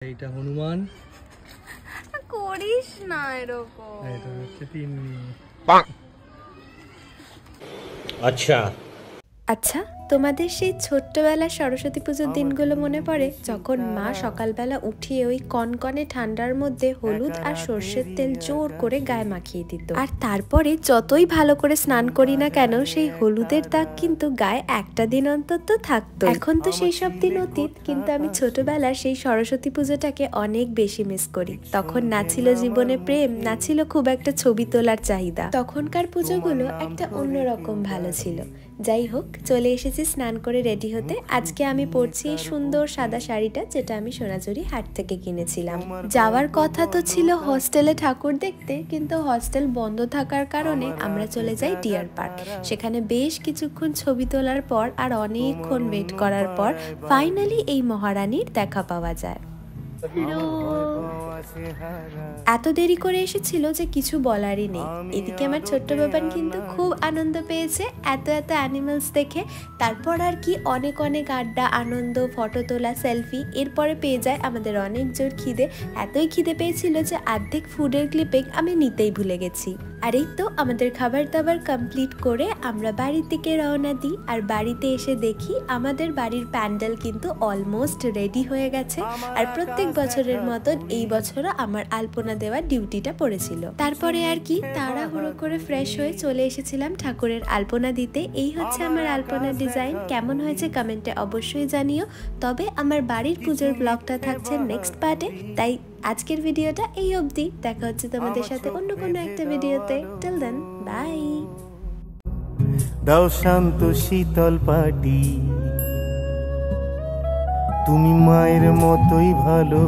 এইটা হনুমান করিস না এরকম। এটা হচ্ছে তিন্নি। আচ্ছা আচ্ছা, তোমাদের সেই ছোট্টবেলার সরস্বতী পুজোর দিনগুলো মনে পড়ে, যখন মা সকালবেলা উঠিয়ে ওই কনকনে ঠান্ডার মধ্যে হলুদ আর সর্ষের তেল জোর করে গায়ে মাখিয়ে দিত, আর তারপরে যতই ভালো করে স্নান করি না কেন সেই হলুদের দাগ কিন্তু গায়ে একটা দিন অন্তত থাকতো। এখন তো সেই সব দিন অতীত, কিন্তু আমি ছোটবেলার সেই সরস্বতী পুজোটাকে অনেক বেশি মিস করি। তখন না ছিল জীবনে প্রেম, না ছিল খুব একটা ছবি তোলার চাহিদা। তখনকার পুজোগুলো একটা অন্যরকম ভালো ছিল। যাই হোক, চলে এসেছি স্নান করে রেডি হতে। আজকে আমি পরছি এই সুন্দর সাদা শাড়িটা, যেটা আমি সোনাঝুরি হাট থেকে কিনেছিলাম। যাওয়ার কথা তো ছিল হস্টেলে ঠাকুর দেখতে, কিন্তু হস্টেল বন্ধ থাকার কারণে আমরা চলে যাই ডিয়ার পার্ক। সেখানে বেশ কিছুক্ষণ ছবি তোলার পর আর অনেকক্ষণ ওয়েট করার পর ফাইনালি এই মহারানীর দেখা পাওয়া যায়। এত দেরি করে এসেছিল যে কিছু বলারই নেই। এদিকে আমার ছোট্ট বাবান কিন্তু খুব আনন্দ পেয়েছে এত এত অ্যানিমালস দেখে। তারপর আর কি অনেক অনেক আড্ডা, আনন্দ, ফটো তোলা, সেলফি। এরপরে পেয়ে যায় আমাদের অনেক জোর খিদে। এতই খিদে পেয়েছিল যে অর্ধেক ফুডের ক্লিপিং আমি নিতেই ভুলে গেছি। আর এই তো আমাদের খাবার দাবার কমপ্লিট করে আমরা বাড়ির দিকে রওনা দিই। আর বাড়িতে এসে দেখি আমাদের বাড়ির প্যান্ডেল কিন্তু অলমোস্ট রেডি হয়ে গেছে। আর প্রত্যেক বছরের মতন এই বছরও আমার আলপনা দেওয়ার ডিউটিটা পড়েছিল। তারপরে আর কি তাড়াহুড়ো করে ফ্রেশ হয়ে চলে এসেছিলাম ঠাকুরের আলপনা দিতে। এই হচ্ছে আমার আলপনার ডিজাইন। কেমন হয়েছে কমেন্টে অবশ্যই জানিও। তবে আমার বাড়ির পুজোর ব্লগটা থাকছে নেক্সট পার্টে, তাই আজকের ভিডিওটা এই অবধি। দেখা হচ্ছে তোমাদের সাথে অন্য কোনো একটা ভিডিওতে। Till then, bye. দাও শান্ত শীতল পাটি, তুমি মায়ের মতোই ভালো।